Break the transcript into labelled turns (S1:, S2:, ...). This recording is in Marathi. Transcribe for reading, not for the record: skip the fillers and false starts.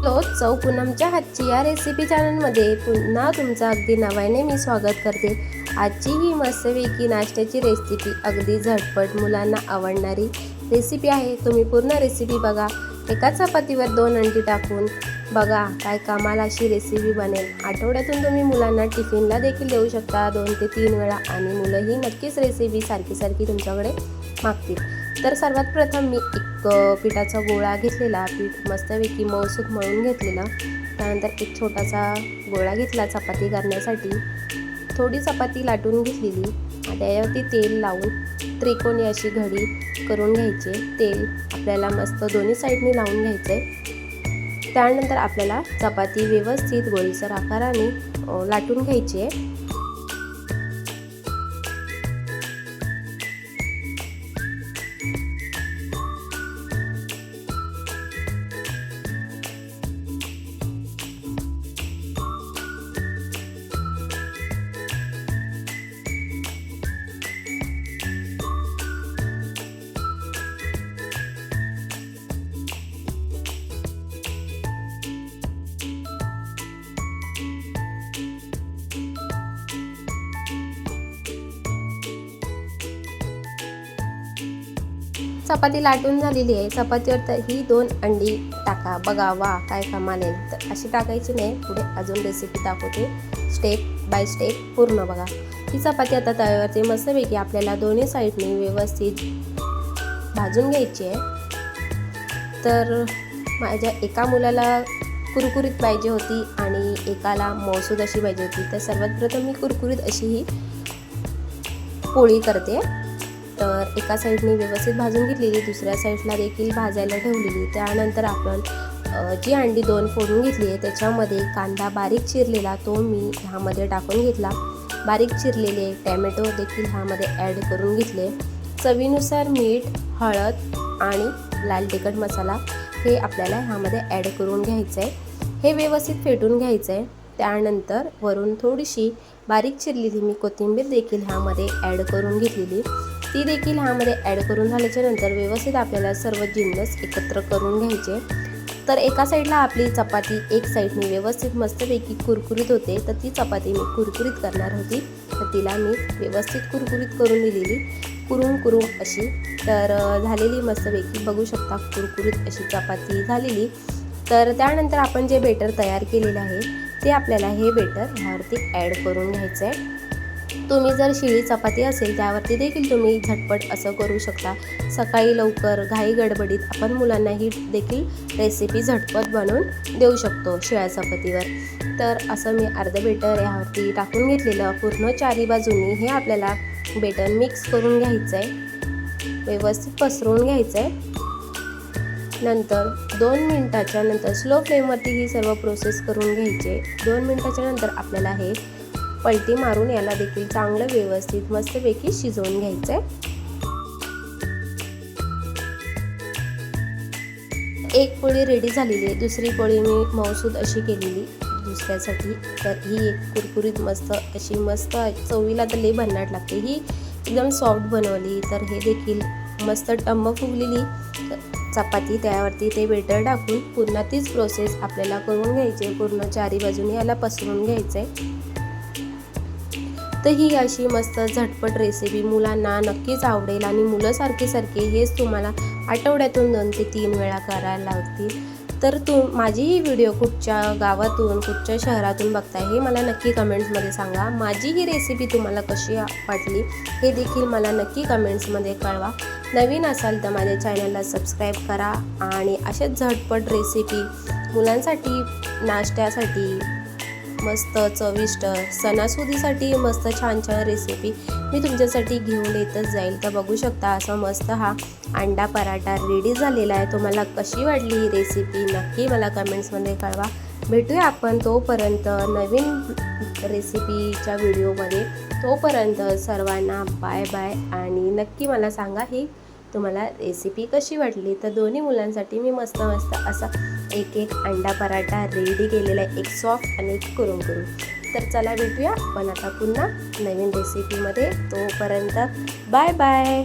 S1: चव पूनमच्या हातची या रेसिपी चॅनलमध्ये पुन्हा तुमचं अगदी नव्याने मी स्वागत करते। आजची ही मस्तपैकी नाश्त्याची रेसिपी अगदी झटपट मुलांना आवडणारी रेसिपी आहे। तुम्ही पूर्ण रेसिपी बघा। एका चपातीवर 2 अंडी टाकून बघा काय कमाल अशी रेसिपी बनेल। आठवड्यातून तुम्ही मुलांना टिफिनला देखील देऊ शकता 2 ते 3 वेळा आणि मुलंही नक्कीच रेसिपी सारखी तुमच्याकडे मागतील। तर सर्वात प्रथम मी एक पिठाचा गोळा घेतलेला, पीठ मस्तपैकी मऊसूत मळून घेतलेला। त्यानंतर एक छोटासा गोळा घेतला चपाती करण्यासाठी। थोडी चपाती लाटून घेतलेली, त्यावरती तेल लावून त्रिकोणी अशी घडी करून घ्यायचे। तेल आपल्याला मस्त दोन्ही साईडनी लावून घ्यायचे। त्यानंतर आपल्याला चपाती व्यवस्थित गोलसर आकाराने लाटून घ्यायची आहे। चपाती लाटून झालेली आहे। चपातीवर तर ही 2 अंडी टाका। बघा वा काय कमाल आहे। तर अशी टाकायची नाही, पुढे अजून रेसिपी दाखवते स्टेप बाय स्टेप पूर्ण बघा। ही चपाती आता तव्यावरती मस्तपैकी आपल्याला दोन्ही साईडनी व्यवस्थित भाजून घ्यायची आहे। तर माझ्या एका मुलाला कुरकुरीत पाहिजे होती आणि एकाला मऊसूद अशी पाहिजे होती। तर सर्वात प्रथम मी कुरकुरीत अशी ही पोळी करते। तर एका साईडने व्यवस्थित भाजून घेतलेली, दुसऱ्या साईडला देखील भाजायला ठेवलेली। त्यानंतर आपण जी अंडी 2 फोडून घेतली आहे त्याच्यामध्ये कांदा बारीक चिरलेला तो मी ह्यामध्ये टाकून घेतला। बारीक चिरलेले टॅमॅटो देखील ह्यामध्ये ॲड करून घेतले। चवीनुसार मीठ, हळद आणि लाल तिखट मसाला हे आपल्याला ह्यामध्ये ॲड करून घ्यायचं आहे। हे व्यवस्थित फेटून घ्यायचं आहे। त्यानंतर वरून थोडीशी बारीक चिरलेली मी कोथिंबीर देखील ह्यामध्ये ॲड करून घेतलेली, ती देखील ह्यामध्ये ॲड करून झाल्याच्या नंतर व्यवस्थित आपल्याला सर्व जिन्नस एकत्र करून घ्यायचे। तर एका साईडला आपली चपाती एक साईडने व्यवस्थित मस्तपैकी कुरकुरीत होते, तर ती चपाती मी कुरकुरीत करणार होती। तर तिला मी व्यवस्थित कुरकुरीत करून दिलेली, कुरुम अशी। तर झालेली मस्तपैकी बघू शकता कुरकुरीत अशी चपाती झालेली। तर त्यानंतर आपण जे बेटर तयार केलेलं आहे ते आपल्याला हे बेटर ह्यावरती ॲड करून घ्यायचं आहे। तुम्ही जर शिळी चपाती असेल त्यावरती देखील तुम्ही झटपट असं करू शकता। सकाळी लवकर घाई गडबडीत आपण मुलांना ही देखील रेसिपी झटपट बनवून देऊ शकतो शिळ्या चपातीवर। तर असं मी अर्ध बेटर यावरती टाकून घेतलेलं, पूर्ण चारी बाजूनी हे आपल्याला बेटर मिक्स करून घ्यायचं आहे, व्यवस्थित पसरवून घ्यायचं आहे। नंतर 2 मिनिटाच्या नंतर स्लो फ्लेमवरती ही सर्व प्रोसेस करून घ्यायचे। 2 मिनिटाच्या नंतर आपल्याला हे पलटी मारून याला देखील चांगलं व्यवस्थित मस्तपैकी शिजवून घ्यायचं आहे। एक पोळी रेडी झालेली आहे, दुसरी पोळी मी मऊसूद अशी केलेली दुसऱ्यासाठी। तर ही एक कुरकुरीत मस्त चवीला तर लई भन्नाट लागते। ही एकदम सॉफ्ट बनवली। तर हे देखील मस्त टम्म फुगलेली चपाती, त्यावरती ते बेटर टाकून पुन्हा तीच प्रोसेस आपल्याला करून घ्यायची। पूर्ण चारी बाजूने याला पसरवून घ्यायचं आहे। तर ही अशी मस्त झटपट रेसिपी मुलांना नक्कीच आवडेल आणि मुलं सारखे हेच तुम्हाला आठवड्यातून 2 ते 3 वेळा करायला लावतील। तर माझी ही व्हिडिओ कुठच्या गावातून कुठच्या शहरातून बघताय हे मला नक्की कमेंट्समध्ये सांगा। माझी ही रेसिपी तुम्हाला कशी वाटली हे देखील मला नक्की कमेंट्समध्ये कळवा। नवीन असाल तर माझ्या चॅनलला सबस्क्राईब करा आणि अशाच झटपट रेसिपी मुलांसाठी, नाश्त्यासाठी मस्त चविष्ट, सणासुदीसाठी मस्त छान रेसिपी मी तुमच्यासाठी घेऊन येतच जाईल। तर बघू शकता असा मस्त हा अंडा पराठा रेडी झालेला आहे। तुम्हाला कशी वाटली ही रेसिपी नक्की मला कमेंट्समध्ये कळवा। भेटूया आपण तोपर्यंत नवीन रेसिपीच्या व्हिडिओमध्ये। तोपर्यंत सर्वांना बाय बाय आणि नक्की मला सांगा ही तुम्हाला रेसिपी कशी वाटली। तर दोन्ही मुलांसाठी मी मस्त असा एक अंडा पराठा रेडी केलेला आहे, एक सॉफ्ट आणि एक कुरुम। तर चला भेटूया आपण आता पुन्हा नवीन रेसिपीमध्ये। तोपर्यंत बाय बाय।